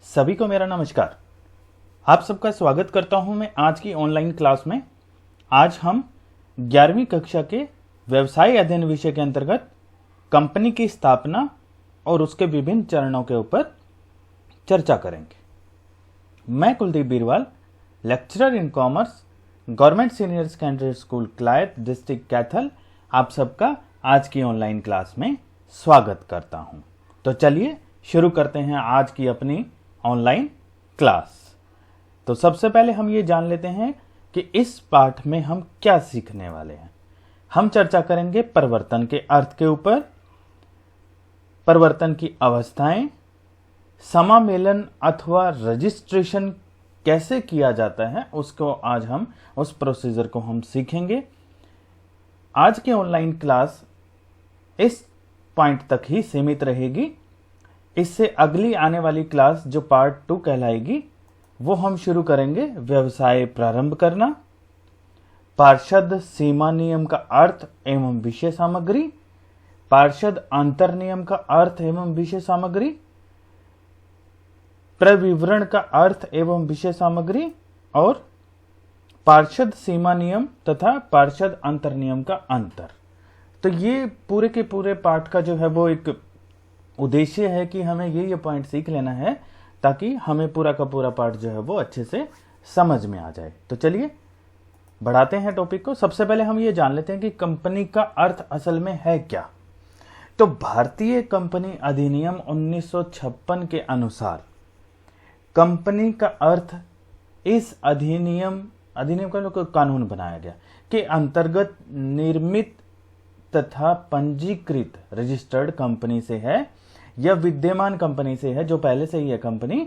सभी को मेरा नमस्कार। आप सबका स्वागत करता हूं मैं आज की ऑनलाइन क्लास में। आज हम 11वीं कक्षा के व्यवसाय अध्ययन विषय के अंतर्गत कंपनी की स्थापना और उसके विभिन्न चरणों के ऊपर चर्चा करेंगे। मैं Kuldeep Birwal, lecturer in commerce, government senior secondary school Kalayat, district Kaithal, आप सबका आज की ऑनलाइन क्लास में स्वागत करता हूं। तो चलिए शुरू करते हैं आज की अपनी ऑनलाइन क्लास। तो सबसे पहले हम ये जान लेते हैं कि इस पाठ में हम क्या सीखने वाले हैं। हम चर्चा करेंगे परिवर्तन के अर्थ के ऊपर, परिवर्तन की अवस्थाएं, समामेलन अथवा रजिस्ट्रेशन कैसे किया जाता है उसको आज हम उस प्रोसीजर को हम सीखेंगे। आज की ऑनलाइन क्लास इस पॉइंट तक ही सीमित रहेगी। इससे अगली आने वाली क्लास जो पार्ट 2 कहलाएगी वो हम शुरू करेंगे व्यवसाय प्रारंभ करना, पार्षद सीमा नियम का अर्थ एवं विषय सामग्री, पार्षद अंतर नियम का अर्थ एवं विषय सामग्री, प्रविवरण का अर्थ एवं विषय सामग्री और पार्षद सीमा नियम तथा पार्षद अंतर नियम का अंतर। तो ये पूरे के पूरे पाठ का जो है वो एक उद्देश्य है कि हमें ये पॉइंट सीख लेना है ताकि हमें पूरा का पूरा पाठ जो है वो अच्छे से समझ में आ जाए। तो चलिए बढ़ाते हैं टॉपिक को। सबसे पहले हम ये जान लेते हैं कि कंपनी का अर्थ असल में है क्या। तो भारतीय कंपनी अधिनियम 1956 के अनुसार कंपनी का अर्थ इस अधिनियम का कानून बनाया गया के अंतर्गत निर्मित तथा पंजीकृत रजिस्टर्ड कंपनी से है या विद्यमान कंपनी से है जो पहले से ही है कंपनी,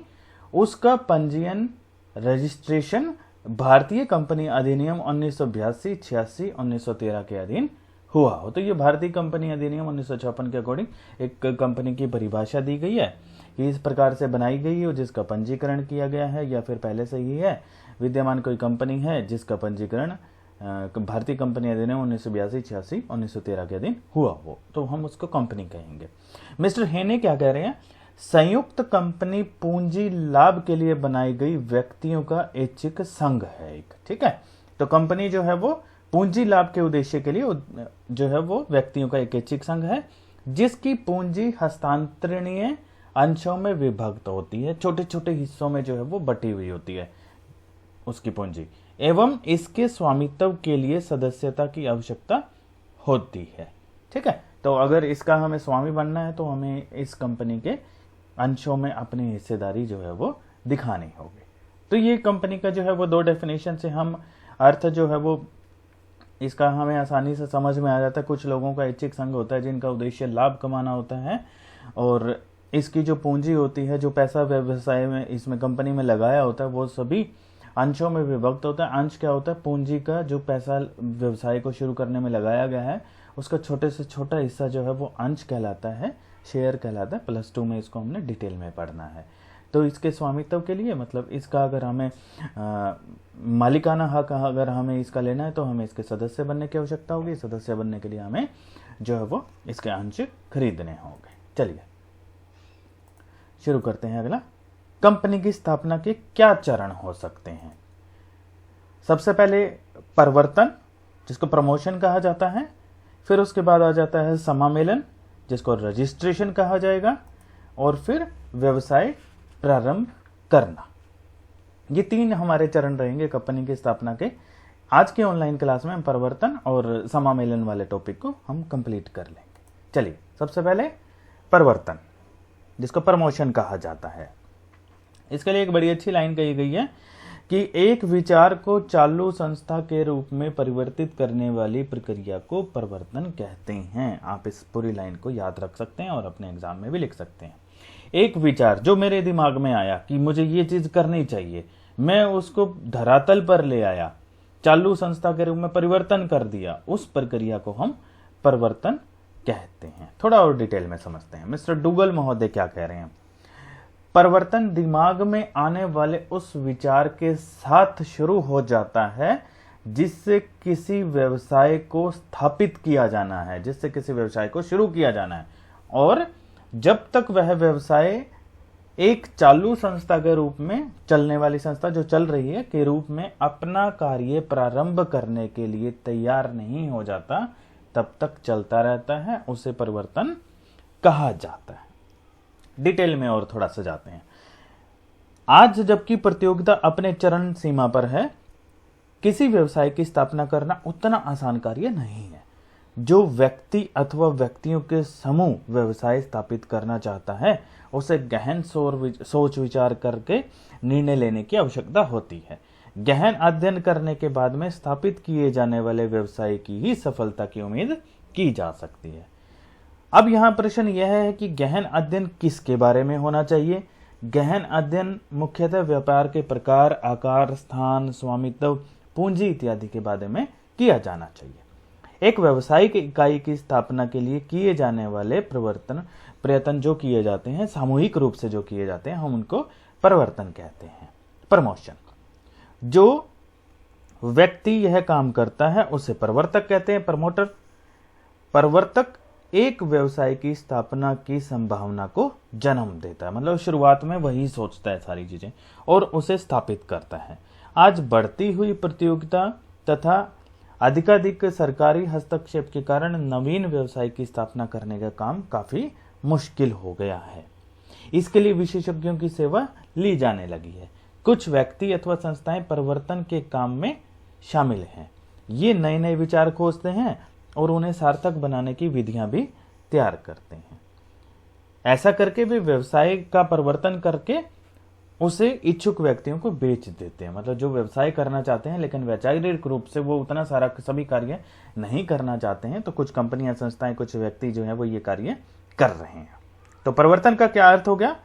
उसका पंजीयन रजिस्ट्रेशन भारतीय कंपनी अधिनियम 1982, 86, 1913 के अधीन हुआ हो। तो ये भारतीय कंपनी अधिनियम 1956 के अकॉर्डिंग एक कंपनी की परिभाषा दी गई है कि इस प्रकार से बनाई गई है जिसका पंजीकरण किया गया है या फिर पहले से ही है विद्यमान कोई कंपनी है जिसका पंजीकरण भारतीय कंपनी अधिनियम 1982, 86, 1913 के अधीन हुआ हो, तो हम उसको कंपनी कहेंगे। मिस्टर हेने क्या कह रहे हैं? संयुक्त कंपनी पूंजी लाभ के लिए बनाई गई व्यक्तियों का ऐच्छिक संघ है एक, ठीक है। तो कंपनी जो है वो पूंजी लाभ के उद्देश्य के लिए जो है वो व्यक्तियों का एक ऐच्छिक संघ है जिसकी पूंजी हस्तांतरणीय अंशों में विभक्त होती है, छोटे छोटे हिस्सों में जो है वो बटी हुई होती है उसकी पूंजी, एवं इसके स्वामित्व के लिए सदस्यता की आवश्यकता होती है, ठीक है। तो अगर इसका हमें स्वामी बनना है तो हमें इस कंपनी के अंशों में अपनी हिस्सेदारी जो है वो दिखानी होगी। तो ये कंपनी का जो है वो 2 डेफिनेशन से हम अर्थ जो है वो इसका हमें आसानी से समझ में आ जाता है। कुछ लोगों का ऐच्छिक संघ होता है जिनका उद्देश्य लाभ कमाना होता है और इसकी जो पूंजी होती है, जो पैसा व्यवसाय में इसमें कंपनी में लगाया होता है वो सभी अंशों में विभक्त होता है। अंश क्या होता है? पूंजी का जो पैसा व्यवसाय को शुरू करने में लगाया गया है उसका छोटे से छोटा हिस्सा जो है वो अंश कहलाता है, शेयर कहलाता है। +2 में इसको हमने डिटेल में पढ़ना है। तो इसके स्वामित्व के लिए मतलब इसका अगर हमें मालिकाना हक अगर हमें इसका लेना है तो हमें इसके सदस्य बनने की आवश्यकता होगी। सदस्य बनने के लिए हमें जो है वो इसके अंश खरीदने होंगे। चलिए शुरू करते हैं। अगला, कंपनी की स्थापना के क्या चरण हो सकते हैं? सबसे पहले परिवर्तन जिसको प्रमोशन कहा जाता है, फिर उसके बाद आ जाता है समामेलन जिसको रजिस्ट्रेशन कहा जाएगा और फिर व्यवसाय प्रारंभ करना। ये 3 हमारे चरण रहेंगे कंपनी की स्थापना के। आज के ऑनलाइन क्लास में हम परिवर्तन और समामेलन वाले टॉपिक को हम कंप्लीट कर लेंगे। चलिए सबसे पहले परिवर्तन जिसको प्रमोशन कहा जाता है। इसके लिए एक बड़ी अच्छी लाइन कही गई है कि एक विचार को चालू संस्था के रूप में परिवर्तित करने वाली प्रक्रिया को परिवर्तन कहते हैं। आप इस पूरी लाइन को याद रख सकते हैं और अपने एग्जाम में भी लिख सकते हैं। एक विचार जो मेरे दिमाग में आया कि मुझे ये चीज करनी चाहिए, मैं उसको धरातल पर ले आया, चालू संस्था के रूप में परिवर्तन कर दिया, उस प्रक्रिया को हम परिवर्तन कहते हैं। थोड़ा और डिटेल में समझते हैं। मिस्टर डुगल महोदय क्या कह रहे हैं? परिवर्तन दिमाग में आने वाले उस विचार के साथ शुरू हो जाता है जिससे किसी व्यवसाय को स्थापित किया जाना है, जिससे किसी व्यवसाय को शुरू किया जाना है, और जब तक वह व्यवसाय एक चालू संस्था के रूप में, चलने वाली संस्था जो चल रही है के रूप में अपना कार्य प्रारंभ करने के लिए तैयार नहीं हो जाता, तब तक चलता रहता है, उसे परिवर्तन कहा जाता है। डिटेल में और थोड़ा सा जाते हैं। आज जबकि प्रतियोगिता अपने चरण सीमा पर है, किसी व्यवसाय की स्थापना करना उतना आसान कार्य नहीं है। जो व्यक्ति अथवा व्यक्तियों के समूह व्यवसाय स्थापित करना चाहता है, उसे गहन सोच विचार करके निर्णय लेने की आवश्यकता होती है। गहन अध्ययन करने के बाद में स्थापित किए जाने वाले व्यवसाय की ही सफलता की उम्मीद की जा सकती है। अब यहाँ प्रश्न यह है कि गहन अध्ययन किसके बारे में होना चाहिए? गहन अध्ययन मुख्यतः व्यापार के प्रकार, आकार, स्थान, स्वामित्व, पूंजी इत्यादि के बारे में किया जाना चाहिए। एक व्यावसायिक इकाई की स्थापना के लिए किए जाने वाले प्रयत्न जो किए जाते हैं, सामूहिक रूप से जो किए जाते हैं, हम उनको परिवर्तन कहते हैं। प्रमोशन, जो व्यक्ति यह काम करता है उसे प्रवर्तक कहते हैं, प्रमोटर। प्रवर्तक एक व्यवसाय की स्थापना की संभावना को जन्म देता है, मतलब शुरुआत में वही सोचता है सारी चीजें और उसे स्थापित करता है। आज बढ़ती हुई प्रतियोगिता तथा अधिकाधिक सरकारी हस्तक्षेप के कारण नवीन व्यवसाय की स्थापना करने का काम काफी मुश्किल हो गया है। इसके लिए विशेषज्ञों की सेवा ली जाने लगी है। कुछ व्यक्ति अथवा संस्थाएं परिवर्तन के काम में शामिल हैं। ये नए नए विचार खोजते हैं और उन्हें सार्थक बनाने की विधियां भी तैयार करते हैं। ऐसा करके वे व्यवसाय का परिवर्तन करके उसे इच्छुक व्यक्तियों को बेच देते हैं। मतलब जो व्यवसाय करना चाहते हैं लेकिन वैचारिक रूप से वो उतना सारा सभी कार्य नहीं करना चाहते हैं, तो कुछ कंपनियां, संस्थाएं, कुछ व्यक्ति जो है वो ये कार्य कर रहे हैं। तो परिवर्तन का क्या अर्थ हो गया?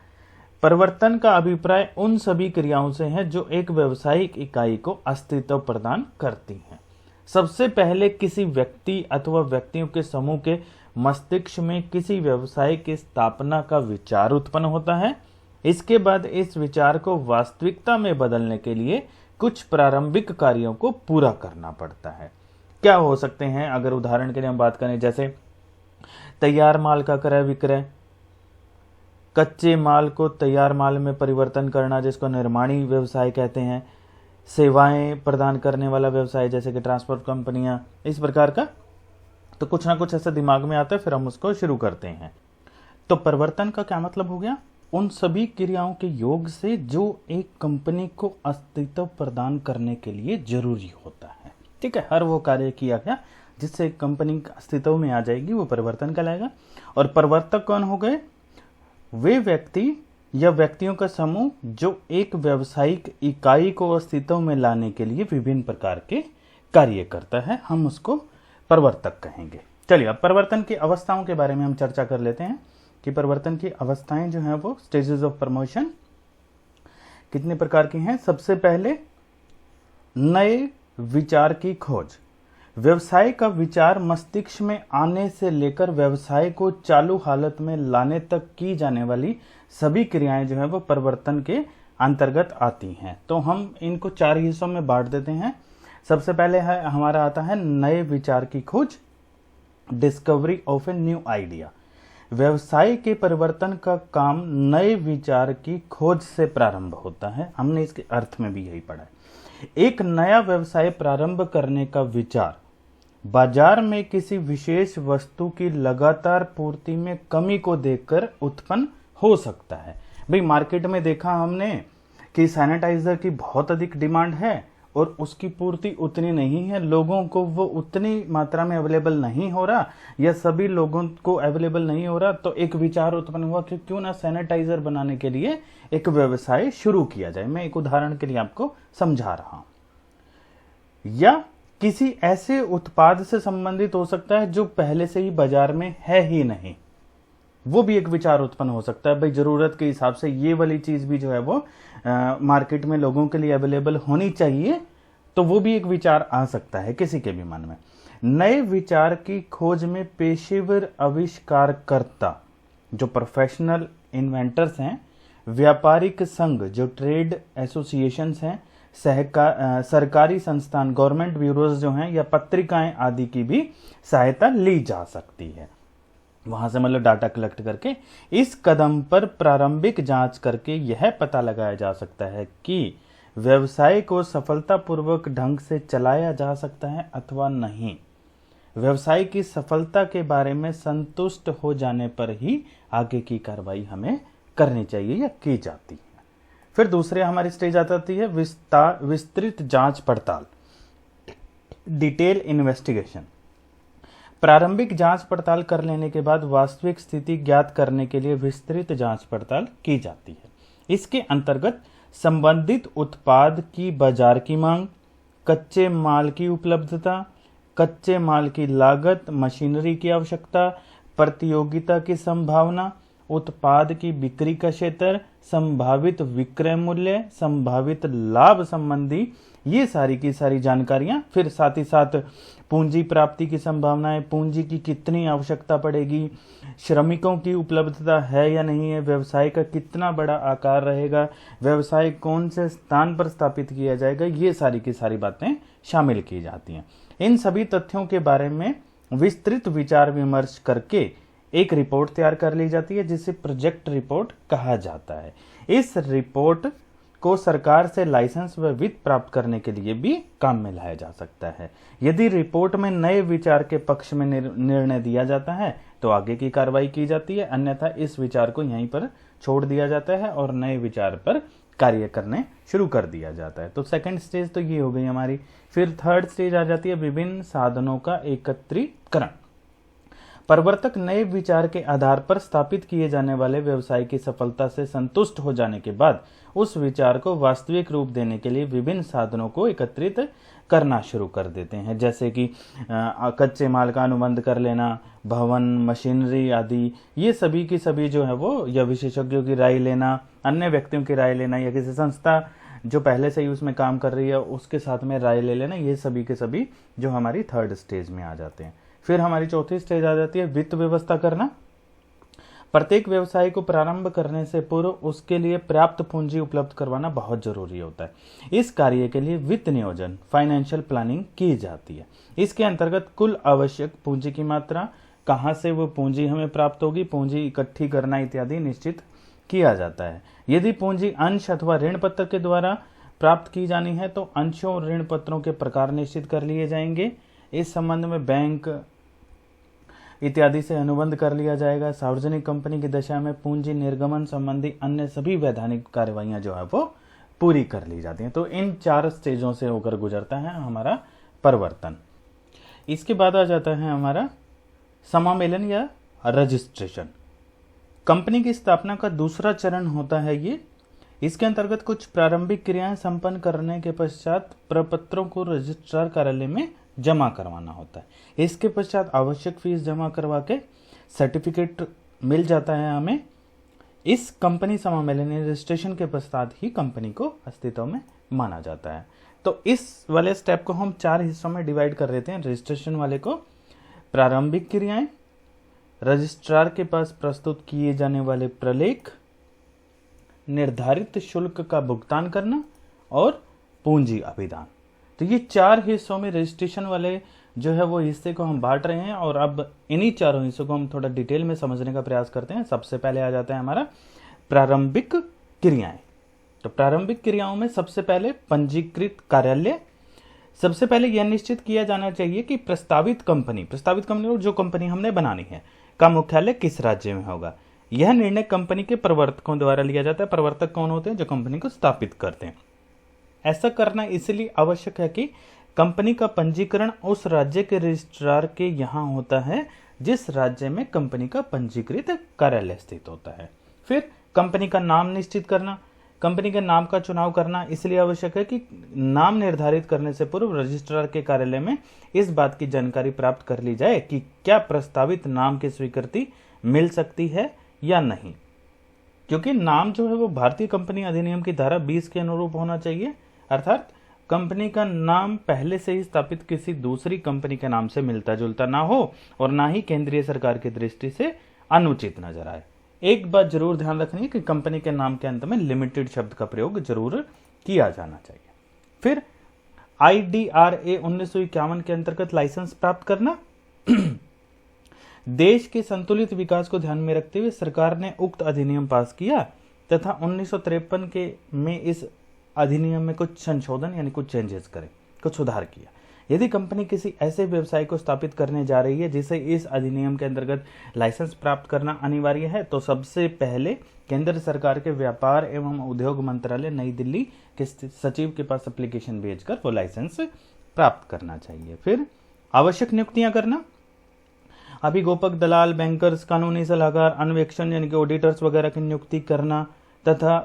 परिवर्तन का अभिप्राय उन सभी क्रियाओं से है जो एक व्यावसायिक इकाई को अस्तित्व प्रदान करती हैं। सबसे पहले किसी व्यक्ति अथवा व्यक्तियों के समूह के मस्तिष्क में किसी व्यवसाय की स्थापना का विचार उत्पन्न होता है। इसके बाद इस विचार को वास्तविकता में बदलने के लिए कुछ प्रारंभिक कार्यों को पूरा करना पड़ता है। क्या हो सकते हैं? अगर उदाहरण के लिए हम बात करें, जैसे तैयार माल का क्रय विक्रय, कच्चे माल को तैयार माल में परिवर्तन करना जिसको निर्माणी व्यवसाय कहते हैं, सेवाएं प्रदान करने वाला व्यवसाय जैसे कि ट्रांसपोर्ट कंपनियां, इस प्रकार का। तो कुछ ना कुछ ऐसा दिमाग में आता है, फिर हम उसको शुरू करते हैं। तो परिवर्तन का क्या मतलब हो गया? उन सभी क्रियाओं के योग से जो एक कंपनी को अस्तित्व प्रदान करने के लिए जरूरी होता है। ठीक है, हर वो कार्य किया गया जिससे एक कंपनी अस्तित्व में आ जाएगी, वो परिवर्तन कहलाएगा। और परिवर्तक कौन हो गए? वे व्यक्ति या व्यक्तियों का समूह जो एक व्यावसायिक इकाई को अस्तित्व में लाने के लिए विभिन्न प्रकार के कार्य करता है, हम उसको परिवर्तक कहेंगे। चलिए अब परिवर्तन की अवस्थाओं के बारे में हम चर्चा कर लेते हैं कि परिवर्तन की अवस्थाएं जो हैं वो स्टेजेस ऑफ प्रमोशन कितने प्रकार की हैं। सबसे पहले नए विचार की खोज। व्यवसाय का विचार मस्तिष्क में आने से लेकर व्यवसाय को चालू हालत में लाने तक की जाने वाली सभी क्रियाएं जो है वो परिवर्तन के अंतर्गत आती हैं। तो हम इनको 4 हिस्सों में बांट देते हैं। सबसे पहले है हमारा आता है नए विचार की खोज, discovery of a new idea. व्यवसाय के परिवर्तन का काम नए विचार की खोज से प्रारंभ होता है। हमने इसके अर्थ में भी यही पढ़ा है। एक नया व्यवसाय प्रारंभ करने का विचार बाजार में किसी विशेष वस्तु की लगातार पूर्ति में कमी को देखकर उत्पन्न हो सकता है। भाई मार्केट में देखा हमने कि सैनिटाइजर की बहुत अधिक डिमांड है और उसकी पूर्ति उतनी नहीं है, लोगों को वो उतनी मात्रा में अवेलेबल नहीं हो रहा या सभी लोगों को अवेलेबल नहीं हो रहा। तो एक विचार उत्पन्न हुआ कि क्यों ना सैनिटाइजर बनाने के लिए एक व्यवसाय शुरू किया जाए। मैं एक उदाहरण के लिए आपको समझा रहा हूं। या किसी ऐसे उत्पाद से संबंधित हो सकता है जो पहले से ही बाजार में है ही नहीं, वो भी एक विचार उत्पन्न हो सकता है। भाई जरूरत के हिसाब से ये वाली चीज भी जो है वो मार्केट में लोगों के लिए अवेलेबल होनी चाहिए, तो वो भी एक विचार आ सकता है किसी के भी मन में। नए विचार की खोज में पेशेवर आविष्कारकर्ता जो प्रोफेशनल इन्वेंटर्स हैं, व्यापारिक संघ जो ट्रेड एसोसिएशंस हैं, सरकारी संस्थान गवर्नमेंट ब्यूरोज जो हैं या पत्रिकाएं आदि की भी सहायता ली जा सकती है। वहां से मतलब डाटा कलेक्ट करके इस कदम पर प्रारंभिक जांच करके यह पता लगाया जा सकता है कि व्यवसाय को सफलतापूर्वक ढंग से चलाया जा सकता है अथवा नहीं। व्यवसाय की सफलता के बारे में संतुष्ट हो जाने पर ही आगे की कार्रवाई हमें करनी चाहिए या की जाती है। फिर दूसरे हमारी स्टेज आ जाती है विस्तृत जांच पड़ताल, डिटेल इन्वेस्टिगेशन। प्रारंभिक जांच पड़ताल कर लेने के बाद वास्तविक स्थिति ज्ञात करने के लिए विस्तृत जांच पड़ताल की जाती है। इसके अंतर्गत संबंधित उत्पाद की बाजार की मांग, कच्चे माल की उपलब्धता, कच्चे माल की लागत, मशीनरी की आवश्यकता, प्रतियोगिता की संभावना, उत्पाद की बिक्री का क्षेत्र, संभावित विक्रय मूल्य, संभावित लाभ संबंधी ये सारी की सारी जानकारियां, फिर साथ ही साथ पूंजी प्राप्ति की संभावनाएं, पूंजी की कितनी आवश्यकता पड़ेगी, श्रमिकों की उपलब्धता है या नहीं है, व्यवसाय का कितना बड़ा आकार रहेगा, व्यवसाय कौन से स्थान पर स्थापित किया जाएगा, ये सारी की सारी बातें शामिल की जाती हैं। इन सभी तथ्यों के बारे में विस्तृत विचार विमर्श करके एक रिपोर्ट तैयार कर ली जाती है जिसे प्रोजेक्ट रिपोर्ट कहा जाता है। इस रिपोर्ट को सरकार से लाइसेंस व वित्त प्राप्त करने के लिए भी काम में लाया जा सकता है। यदि रिपोर्ट में नए विचार के पक्ष में निर्णय दिया जाता है तो आगे की कार्रवाई की जाती है, अन्यथा इस विचार को यहीं पर छोड़ दिया जाता है और नए विचार पर कार्य करने शुरू कर दिया जाता है। तो सेकंड स्टेज तो ये हो गई हमारी। फिर थर्ड स्टेज आ जाती है विभिन्न साधनों का एकत्रीकरण। प्रवर्तक नए विचार के आधार पर स्थापित किए जाने वाले व्यवसाय की सफलता से संतुष्ट हो जाने के बाद उस विचार को वास्तविक रूप देने के लिए विभिन्न साधनों को एकत्रित करना शुरू कर देते हैं, जैसे कि कच्चे माल का अनुबंध कर लेना, भवन, मशीनरी आदि, ये सभी की सभी जो है वो, या विशेषज्ञों की राय लेना, अन्य व्यक्तियों की राय लेना, या किसी संस्था जो पहले से ही उसमें काम कर रही है उसके साथ में राय ले लेना, ये सभी के सभी जो हमारी थर्ड स्टेज में आ जाते हैं। फिर हमारी चौथी स्टेज आ जाती है वित्त व्यवस्था करना। प्रत्येक व्यवसाय को प्रारंभ करने से पूर्व उसके लिए पर्याप्त पूंजी उपलब्ध करवाना बहुत जरूरी होता है। इस कार्य के लिए वित्त नियोजन, फाइनेंशियल प्लानिंग की जाती है। इसके अंतर्गत कुल आवश्यक पूंजी की मात्रा, कहां से वो पूंजी हमें प्राप्त होगी, पूंजी इकट्ठी करना इत्यादि निश्चित किया जाता है। यदि पूंजी अंश अथवा ऋण पत्र के द्वारा प्राप्त की जानी है तो अंशों और ऋण पत्रों के प्रकार निश्चित कर लिए जाएंगे। इस संबंध में बैंक इत्यादि से अनुबंध कर लिया जाएगा। सार्वजनिक कंपनी की दशा में पूंजी निर्गमन संबंधी अन्य सभी वैधानिक कार्यवाहियां जो है वो पूरी कर ली जाती हैं। तो इन 4 स्टेजों से होकर गुजरता है हमारा प्रवर्तन। इसके बाद आ जाता है हमारा समामेलन या रजिस्ट्रेशन। कंपनी की स्थापना का दूसरा चरण होता है ये। इसके अंतर्गत कुछ प्रारंभिक क्रियाएं संपन्न करने के पश्चात प्रपत्रों को रजिस्ट्रार कार्यालय में जमा करवाना होता है। इसके पश्चात आवश्यक फीस जमा करवा के सर्टिफिकेट मिल जाता है हमें। इस कंपनी समामेलन रजिस्ट्रेशन के पश्चात ही कंपनी को अस्तित्व में माना जाता है। तो इस वाले स्टेप को हम 4 हिस्सों में डिवाइड कर देते हैं। रजिस्ट्रेशन वाले को प्रारंभिक क्रियाएं, रजिस्ट्रार के पास प्रस्तुत किए जाने वाले प्रलेख, निर्धारित शुल्क का भुगतान करना और पूंजी अभिदान। तो ये 4 हिस्सों में रजिस्ट्रेशन वाले जो है वो हिस्से को हम बांट रहे हैं और अब इन्हीं 4 हिस्सों को हम थोड़ा डिटेल में समझने का प्रयास करते हैं। सबसे पहले आ जाता है हमारा प्रारंभिक क्रियाएं। तो प्रारंभिक क्रियाओं में सबसे पहले पंजीकृत कार्यालय। सबसे पहले यह निश्चित किया जाना चाहिए कि प्रस्तावित कंपनी और जो कंपनी हमने बनानी है का मुख्यालय किस राज्य में होगा। यह निर्णय कंपनी के प्रवर्तकों द्वारा लिया जाता है। प्रवर्तक कौन होते हैं? जो कंपनी को स्थापित करते हैं। ऐसा करना इसलिए आवश्यक है कि कंपनी का पंजीकरण उस राज्य के रजिस्ट्रार के यहाँ होता है जिस राज्य में कंपनी का पंजीकृत कार्यालय स्थित होता है। फिर कंपनी का नाम निश्चित करना। कंपनी के नाम का चुनाव करना इसलिए आवश्यक है कि नाम निर्धारित करने से पूर्व रजिस्ट्रार के कार्यालय में इस बात की जानकारी प्राप्त कर ली जाए कि क्या प्रस्तावित नाम की स्वीकृति मिल सकती है या नहीं, क्योंकि नाम जो है वो भारतीय कंपनी अधिनियम की धारा 20 के अनुरूप होना चाहिए। अर्थात कंपनी का नाम पहले से ही स्थापित किसी दूसरी कंपनी के नाम से मिलता जुलता ना हो और ना ही केंद्रीय सरकार की दृष्टि से अनुचित नजर आए। एक बात जरूर ध्यान रखनी है कि कंपनी के नाम के अंत में लिमिटेड शब्द का प्रयोग जरूर किया जाना चाहिए। फिर IDRA 1951 के अंतर्गत लाइसेंस प्राप्त करना। देश के संतुलित विकास को ध्यान में रखते हुए सरकार ने उक्त अधिनियम पास किया तथा 1953 के में इस अधिनियम में कुछ संशोधन यानी कुछ चेंजेस करे, कुछ सुधार किया। यदि कंपनी किसी ऐसे व्यवसाय को स्थापित करने जा रही है जिसे इस अधिनियम के अंतर्गत लाइसेंस प्राप्त करना अनिवार्य है, तो सबसे पहले केंद्र सरकार के व्यापार एवं उद्योग मंत्रालय नई दिल्ली के सचिव के पास एप्लीकेशन भेजकर वो लाइसेंस प्राप्त करना चाहिए। फिर आवश्यक नियुक्तियां करना, अभिगोपक, दलाल, बैंकर्स, कानूनी सलाहकार, अन्वेक्षण यानी कि ऑडिटर्स वगैरह की नियुक्ति करना तथा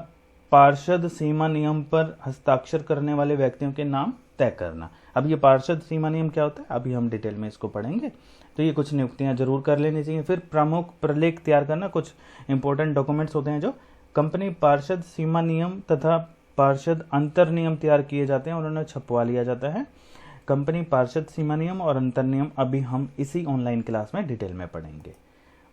पार्षद सीमा नियम पर हस्ताक्षर करने वाले व्यक्तियों के नाम तय करना। अब ये पार्षद सीमा नियम क्या होता है अभी हम डिटेल में इसको पढ़ेंगे, तो ये कुछ नियुक्तियां जरूर कर लेनी चाहिए। फिर प्रमुख प्रलेख तैयार करना, कुछ इंपॉर्टेंट डॉक्यूमेंट्स होते हैं जो कंपनी पार्षद सीमा नियम तथा पार्षद अंतर नियम तैयार किए जाते हैं और उन्हें छपवा लिया जाता है। कंपनी पार्षद सीमा नियम और अंतर नियम अभी हम इसी ऑनलाइन क्लास में डिटेल में पढ़ेंगे।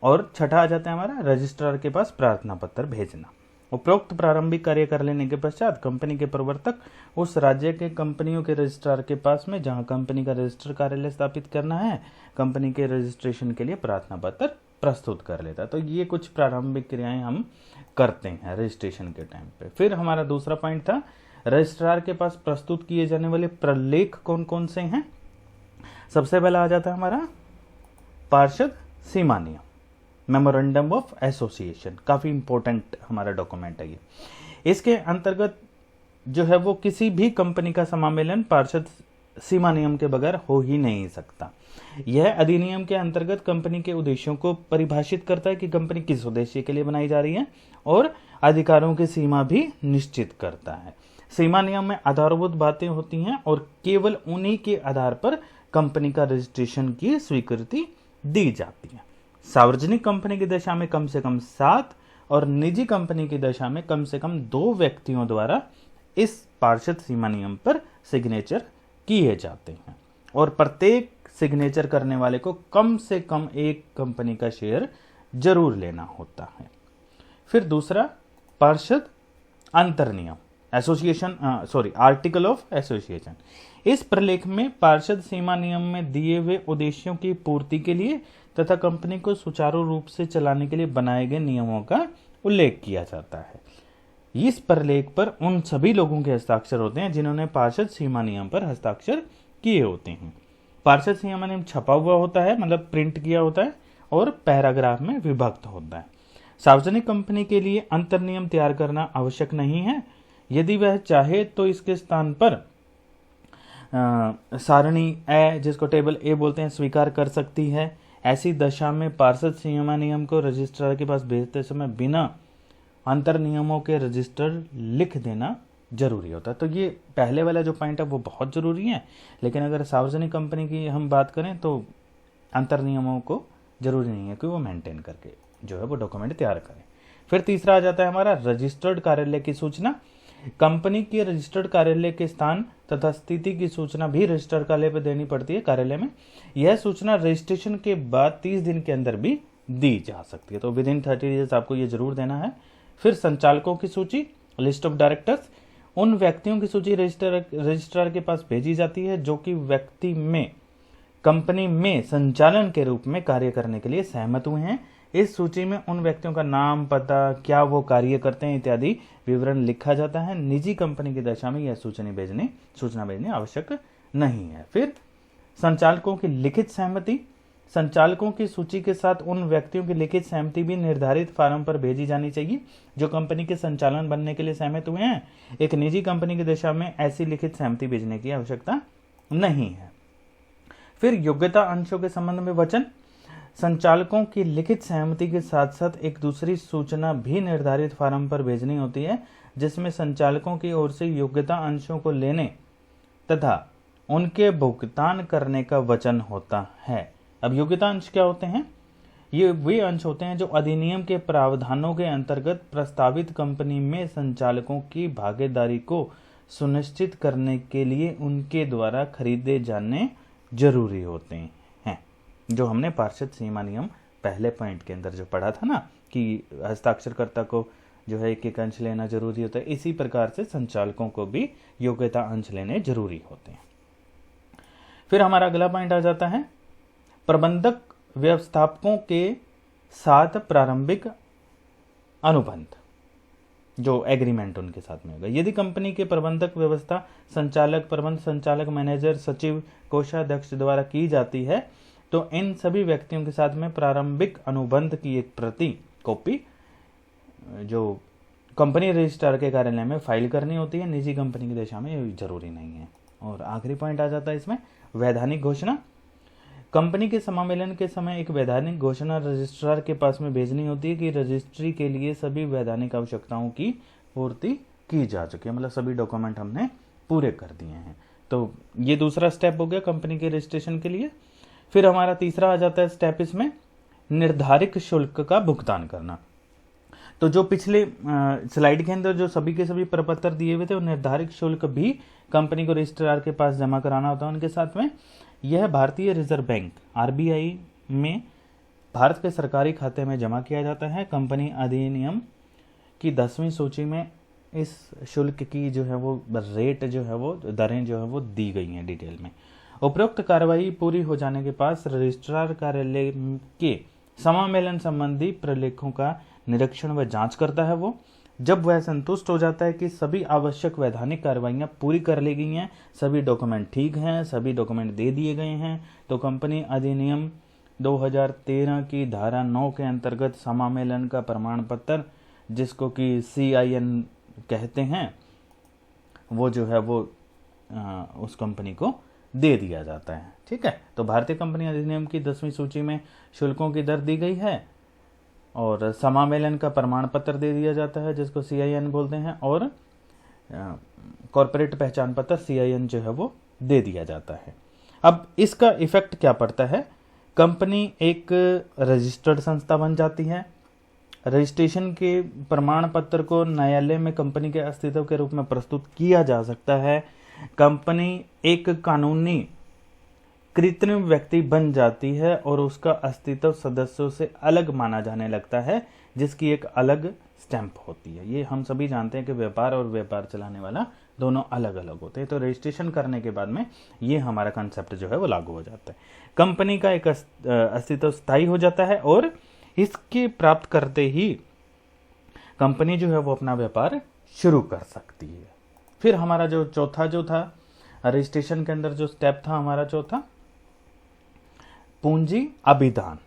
और छठा आ जाता है हमारा रजिस्ट्रार के पास प्रार्थना पत्र भेजना। उपरोक्त प्रारंभिक कार्य कर लेने के पश्चात कंपनी के प्रवर्तक उस राज्य के कंपनियों के रजिस्ट्रार के पास में जहां कंपनी का रजिस्टर कार्यालय स्थापित करना है, कंपनी के रजिस्ट्रेशन के लिए प्रार्थना पत्र प्रस्तुत कर लेता है। तो ये कुछ प्रारंभिक क्रियाएं हम करते हैं रजिस्ट्रेशन के टाइम पे। फिर हमारा दूसरा पॉइंट था रजिस्ट्रार के पास प्रस्तुत किए जाने वाले प्रलेख कौन कौन से हैं। सबसे पहला आ जाता है हमारा पार्षद सीमा नियम, मेमोरेंडम ऑफ एसोसिएशन, काफी इंपॉर्टेंट हमारा डॉक्यूमेंट है ये। इसके अंतर्गत जो है वो किसी भी कंपनी का समामेलन पार्षद सीमा नियम के बगैर हो ही नहीं सकता। यह अधिनियम के अंतर्गत कंपनी के उद्देश्यों को परिभाषित करता है कि कंपनी किस उद्देश्य के लिए बनाई जा रही है और अधिकारों की सीमा भी निश्चित करता है। सीमा नियम में आधारभूत बातें होती हैं और केवल उन्हीं के आधार पर कंपनी का रजिस्ट्रेशन की स्वीकृति दी जाती है। सार्वजनिक कंपनी की दशा में कम से कम 7 और निजी कंपनी की दशा में कम से कम 2 व्यक्तियों द्वारा इस पार्षद सीमा नियम पर सिग्नेचर किए जाते हैं और प्रत्येक सिग्नेचर करने वाले को कम से कम एक कंपनी का शेयर जरूर लेना होता है। फिर दूसरा पार्षद अंतर नियम, आर्टिकल ऑफ एसोसिएशन। इस प्रलेख में पार्षद सीमा नियम में दिए हुए उद्देश्यों की पूर्ति के लिए तथा कंपनी को सुचारू रूप से चलाने के लिए बनाए गए नियमों का उल्लेख किया जाता है। इस प्रलेख पर उन सभी लोगों के हस्ताक्षर होते हैं जिन्होंने पार्षद सीमा नियम पर हस्ताक्षर किए होते हैं। पार्षद सीमा नियम छपा हुआ होता है, मतलब प्रिंट किया होता है और पैराग्राफ में विभक्त होता है। सार्वजनिक कंपनी के लिए अंतर नियम तैयार करना आवश्यक नहीं है। यदि वह चाहे तो इसके स्थान पर सारणी ए, जिसको टेबल ए बोलते हैं, स्वीकार कर सकती है। ऐसी दशा में पार्षद सीमा नियम को रजिस्ट्रार के पास भेजते समय बिना अंतर नियमों के रजिस्टर लिख देना जरूरी होता है। तो ये पहले वाला जो पॉइंट है वो बहुत जरूरी है, लेकिन अगर सार्वजनिक कंपनी की हम बात करें तो अंतर नियमों को जरूरी नहीं है कि वो मेंटेन करके जो है वो डॉक्यूमेंट तैयार करें। फिर तीसरा आ जाता है हमारा रजिस्टर्ड कार्यालय की सूचना। कंपनी के रजिस्टर्ड कार्यालय के स्थान तथा स्थिति की सूचना भी रजिस्टर्ड कार्यालय पर देनी पड़ती है कार्यालय में। यह सूचना रजिस्ट्रेशन के बाद 30 दिन के अंदर भी दी जा सकती है, तो विद इन 30 डेज आपको ये जरूर देना है। फिर संचालकों की सूची, लिस्ट ऑफ डायरेक्टर्स, उन व्यक्तियों की सूची रजिस्ट्रार के पास भेजी जाती है जो कि व्यक्ति में कंपनी में संचालन के रूप में कार्य करने के लिए सहमत हुए हैं। इस सूची में उन व्यक्तियों का नाम, पता, क्या वो कार्य करते हैं इत्यादि विवरण लिखा जाता है। निजी कंपनी की दशा में यह सूचना भेजनी आवश्यक नहीं है। फिर संचालकों की लिखित सहमति, संचालकों की सूची के साथ उन व्यक्तियों की लिखित सहमति भी निर्धारित फॉर्म पर भेजी जानी चाहिए जो कंपनी के संचालन बनने के लिए सहमत हुए हैं। एक निजी कंपनी की दशा में ऐसी लिखित सहमति भेजने की आवश्यकता नहीं है। फिर योग्यता अंशों के संबंध में वचन, संचालकों की लिखित सहमति के साथ साथ एक दूसरी सूचना भी निर्धारित फॉर्म पर भेजनी होती है जिसमें संचालकों की ओर से योग्यता अंशों को लेने तथा उनके भुगतान करने का वचन होता है। अब योग्यता अंश क्या होते हैं? ये वे अंश होते हैं जो अधिनियम के प्रावधानों के अंतर्गत प्रस्तावित कंपनी में संचालकों की भागीदारी को सुनिश्चित करने के लिए उनके द्वारा खरीदे जाने जरूरी होते हैं। जो हमने पार्षद सीमा नियम पहले पॉइंट के अंदर जो पढ़ा था ना कि हस्ताक्षरकर्ता को जो है एक अंश लेना जरूरी होता है, इसी प्रकार से संचालकों को भी योग्यता अंश लेने जरूरी होते हैं। फिर हमारा अगला पॉइंट आ जाता है प्रबंधक व्यवस्थापकों के साथ प्रारंभिक अनुबंध, जो एग्रीमेंट उनके साथ में होगा। यदि कंपनी के प्रबंधक, व्यवस्था संचालक, प्रबंध संचालक, मैनेजर, सचिव, कोषाध्यक्ष द्वारा की जाती है तो इन सभी व्यक्तियों के साथ में प्रारंभिक अनुबंध की एक प्रति कॉपी जो कंपनी रजिस्ट्रार के कार्यालय में फाइल करनी होती है। निजी कंपनी की दशा में ये जरूरी नहीं है। और आखिरी पॉइंट आ जाता है इसमें वैधानिक घोषणा। कंपनी के समामेलन के समय एक वैधानिक घोषणा रजिस्ट्रार के पास में भेजनी होती है कि रजिस्ट्री के लिए सभी वैधानिक आवश्यकताओं की पूर्ति की जा चुकी है, मतलब सभी डॉक्यूमेंट हमने पूरे कर दिए हैं। तो ये दूसरा स्टेप हो गया कंपनी के रजिस्ट्रेशन के लिए। फिर हमारा तीसरा आ जाता है स्टेप इसमें निर्धारित शुल्क का भुगतान करना। तो जो पिछले स्लाइड के अंदर जो सभी के सभी प्रपत्र दिए हुए थे, वो निर्धारित शुल्क भी कंपनी को रजिस्ट्रार के पास जमा कराना होता है उनके साथ में। यह भारतीय रिजर्व बैंक आरबीआई में भारत के सरकारी खाते में जमा किया जाता है। कंपनी अधिनियम की 10वीं सूची में इस शुल्क की जो है वो रेट जो है वो दरें जो है वो दी गई हैं डिटेल में। उपरोक्त कार्रवाई पूरी हो जाने के पास रजिस्ट्रार कार्यालय के समामेलन संबंधी प्रलेखों का निरीक्षण व जांच करता है। वो जब वह संतुष्ट हो जाता है कि सभी आवश्यक वैधानिक कार्रवाइयां पूरी कर ली गई हैं, सभी डॉक्यूमेंट ठीक हैं, सभी डॉक्यूमेंट दे दिए गए हैं, तो कंपनी अधिनियम 2013 की धारा 9 के अंतर्गत समामेलन का प्रमाण पत्र, जिसको कि CIN कहते हैं, वो जो है वो उस कंपनी को दे दिया जाता है। ठीक है, तो भारतीय कंपनी अधिनियम की 10वीं सूची में शुल्कों की दर दी गई है और समामेलन का प्रमाण पत्र दे दिया जाता है जिसको CIN बोलते हैं, और कॉर्पोरेट पहचान पत्र CIN जो है वो दे दिया जाता है। अब इसका इफेक्ट क्या पड़ता है? कंपनी एक रजिस्टर्ड संस्था बन जाती है। रजिस्ट्रेशन के प्रमाण पत्र को न्यायालय में कंपनी के अस्तित्व के रूप में प्रस्तुत किया जा सकता है। कंपनी एक कानूनी कृत्रिम व्यक्ति बन जाती है और उसका अस्तित्व सदस्यों से अलग माना जाने लगता है, जिसकी एक अलग स्टैंप होती है। ये हम सभी जानते हैं कि व्यापार और व्यापार चलाने वाला दोनों अलग अलग होते हैं। तो रजिस्ट्रेशन करने के बाद में ये हमारा कंसेप्ट जो है वो लागू हो जाता है। कंपनी का एक अस्तित्व स्थायी हो जाता है और इसके प्राप्त करते ही कंपनी जो है वो अपना व्यापार शुरू कर सकती है। फिर हमारा जो चौथा जो था रजिस्ट्रेशन के अंदर जो स्टेप था हमारा चौथा, पूंजी अभिदान,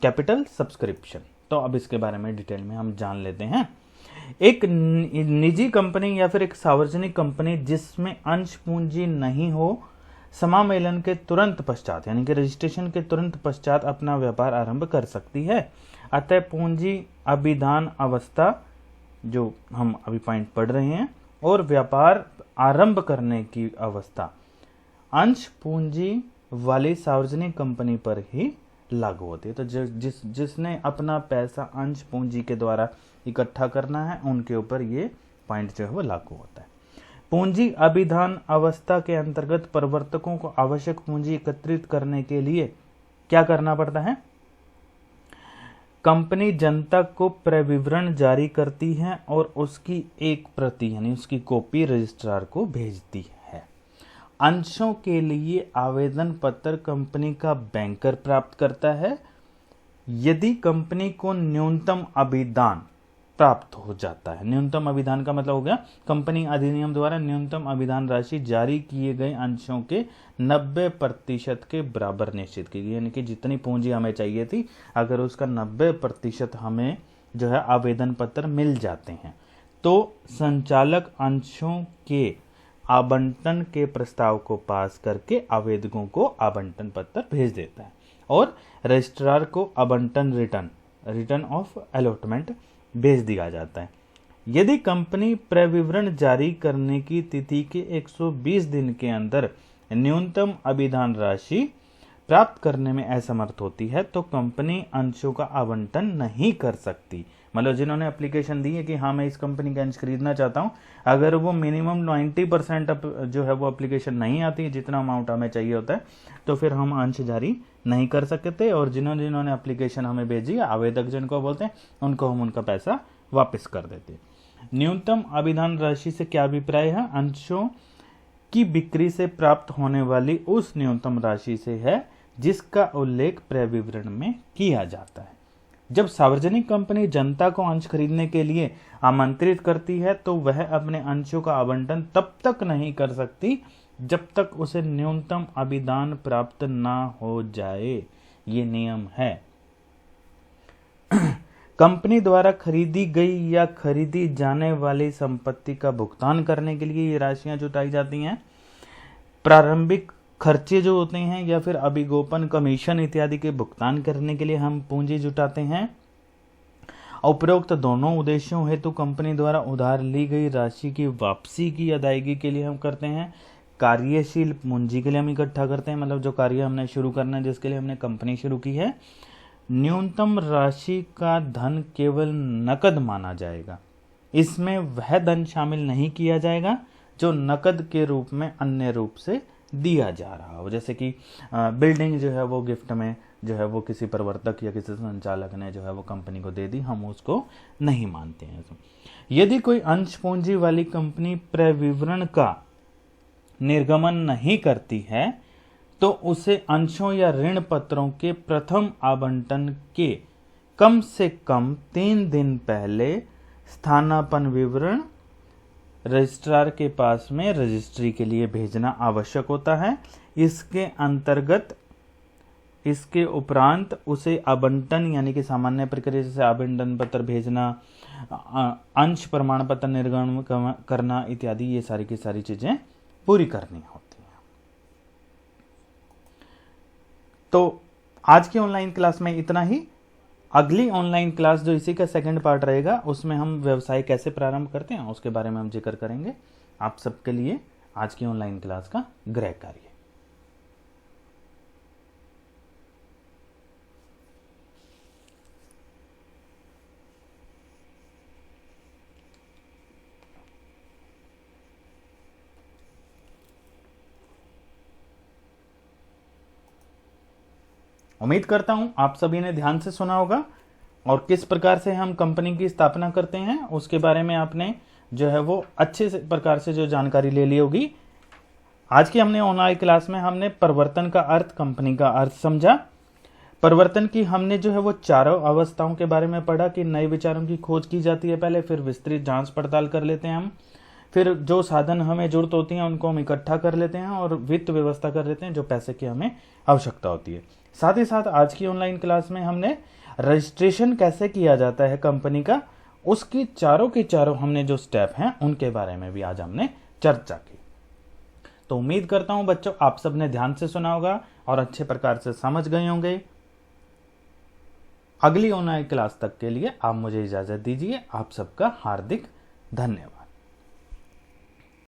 कैपिटल सब्सक्रिप्शन। तो अब इसके बारे में डिटेल में हम जान लेते हैं। एक निजी कंपनी या फिर एक सार्वजनिक कंपनी जिसमें अंश पूंजी नहीं हो, समामेलन के तुरंत पश्चात यानी कि रजिस्ट्रेशन के तुरंत पश्चात अपना व्यापार आरंभ कर सकती है। अतः पूंजी अभिदान अवस्था जो हम अभी पॉइंट पढ़ रहे हैं और व्यापार आरंभ करने की अवस्था अंश पूंजी वाली सार्वजनिक कंपनी पर ही लागू होती है। तो जिसने अपना पैसा अंश पूंजी के द्वारा इकट्ठा करना है उनके ऊपर ये पॉइंट जो है वो लागू होता है। पूंजी अभिदान अवस्था के अंतर्गत प्रवर्तकों को आवश्यक पूंजी एकत्रित करने के लिए क्या करना पड़ता है? कंपनी जनता को प्रविवरण जारी करती है और उसकी एक प्रति यानी उसकी कॉपी रजिस्ट्रार को भेजती है। अंशों के लिए आवेदन पत्र कंपनी का बैंकर प्राप्त करता है। यदि कंपनी को न्यूनतम अभिदान प्राप्त हो जाता है, न्यूनतम अभिदान का मतलब हो गया कंपनी अधिनियम द्वारा न्यूनतम अभिदान राशि जारी किए गए अंशों के 90% के बराबर निश्चित की गई, यानी कि जितनी पूंजी हमें चाहिए थी अगर उसका 90% हमें जो है आवेदन पत्र मिल जाते हैं तो संचालक अंशों के आवंटन के प्रस्ताव को पास करके आवेदकों को आवंटन पत्र भेज देता है और रजिस्ट्रार को आवंटन रिटर्न ऑफ अलॉटमेंट भेज दिया जाता है। यदि कंपनी प्रविवरण जारी करने की तिथि के 120 दिन के अंदर न्यूनतम अभिदान राशि प्राप्त करने में असमर्थ होती है तो कंपनी अंशों का आवंटन नहीं कर सकती। मतलब जिन्होंने एप्लीकेशन दी है कि हाँ मैं इस कंपनी का अंश खरीदना चाहता हूँ, अगर वो मिनिमम 90% जो है वो एप्लीकेशन नहीं आती है जितना अमाउंट हमें चाहिए होता है तो फिर हम अंश जारी नहीं कर सकते। और जिन्होंने एप्लीकेशन हमें भेजी आवेदक जिनको बोलते हैं उनको हम उनका पैसा वापस कर देते हैं। न्यूनतम अभिदान राशि से क्या अभिप्राय है? अंशों की बिक्री से प्राप्त होने वाली उस न्यूनतम राशि से है जिसका उल्लेख क्रय विवरण में किया जाता है। जब सार्वजनिक कंपनी जनता को अंश खरीदने के लिए आमंत्रित करती है तो वह अपने अंशों का आवंटन तब तक नहीं कर सकती जब तक उसे न्यूनतम अभिदान प्राप्त ना हो जाए। ये नियम है। कंपनी द्वारा खरीदी गई या खरीदी जाने वाली संपत्ति का भुगतान करने के लिए ये राशियां जुटाई जाती हैं। प्रारंभिक खर्चे जो होते हैं या फिर अभिगोपन, कमीशन इत्यादि के भुगतान करने के लिए हम पूंजी जुटाते हैं। उपरोक्त दोनों उद्देश्यों हेतु कंपनी द्वारा उधार ली गई राशि की वापसी की अदायगी के लिए हम करते हैं। कार्यशील पूंजी के लिए हम इकट्ठा करते हैं, मतलब जो कार्य हमने शुरू करना है, जिसके लिए हमने कंपनी शुरू की है। न्यूनतम राशि का धन केवल नकद माना जाएगा। इसमें वह धन शामिल नहीं किया जाएगा जो नकद के रूप में अन्य रूप से दिया जा रहा हो। जैसे कि बिल्डिंग जो है वो गिफ्ट में जो है वो किसी प्रवर्तक या किसी संचालक ने जो है वो कंपनी को दे दी, हम उसको नहीं मानते हैं। यदि कोई अंश पूंजी वाली कंपनी क्रय विवरण का निर्गमन नहीं करती है तो उसे अंशों या ऋण पत्रों के प्रथम आवंटन के कम से कम 3 दिन पहले स्थानापन्न विवरण रजिस्ट्रार के पास में रजिस्ट्री के लिए भेजना आवश्यक होता है। इसके उपरांत उसे आवंटन यानी कि सामान्य प्रक्रिया जैसे आवंटन पत्र भेजना, अंश प्रमाण पत्र निर्गमन करना इत्यादि, ये सारी की सारी चीजें पूरी करनी होती हैं। तो आज की ऑनलाइन क्लास में इतना ही। अगली ऑनलाइन क्लास जो इसी का सेकंड पार्ट रहेगा उसमें हम व्यवसाय कैसे प्रारंभ करते हैं उसके बारे में हम जिक्र करेंगे। आप सबके लिए आज की ऑनलाइन क्लास का गृह कार्य। उम्मीद करता हूं आप सभी ने ध्यान से सुना होगा और किस प्रकार से हम कंपनी की स्थापना करते हैं उसके बारे में आपने जो है वो अच्छे से प्रकार से जो जानकारी ले ली होगी। आज की हमने ऑनलाइन क्लास में हमने परिवर्तन का अर्थ, कंपनी का अर्थ समझा। परिवर्तन की हमने जो है वो चारों अवस्थाओं के बारे में पढ़ा कि नए विचारों की खोज की जाती है पहले, फिर विस्तृत जांच पड़ताल कर लेते हैं हम, फिर जो साधन हमें जरूरत होती है उनको हम इकट्ठा कर लेते हैं और वित्त व्यवस्था कर लेते हैं जो पैसे की हमें आवश्यकता होती है। साथ ही साथ आज की ऑनलाइन क्लास में हमने रजिस्ट्रेशन कैसे किया जाता है कंपनी का, उसकी चारों के चारों हमने जो स्टेप हैं उनके बारे में भी आज हमने चर्चा की। तो उम्मीद करता हूं बच्चों आप सबने ध्यान से सुना होगा और अच्छे प्रकार से समझ गए होंगे। अगली ऑनलाइन क्लास तक के लिए आप मुझे इजाजत दीजिए। आप सबका हार्दिक धन्यवाद।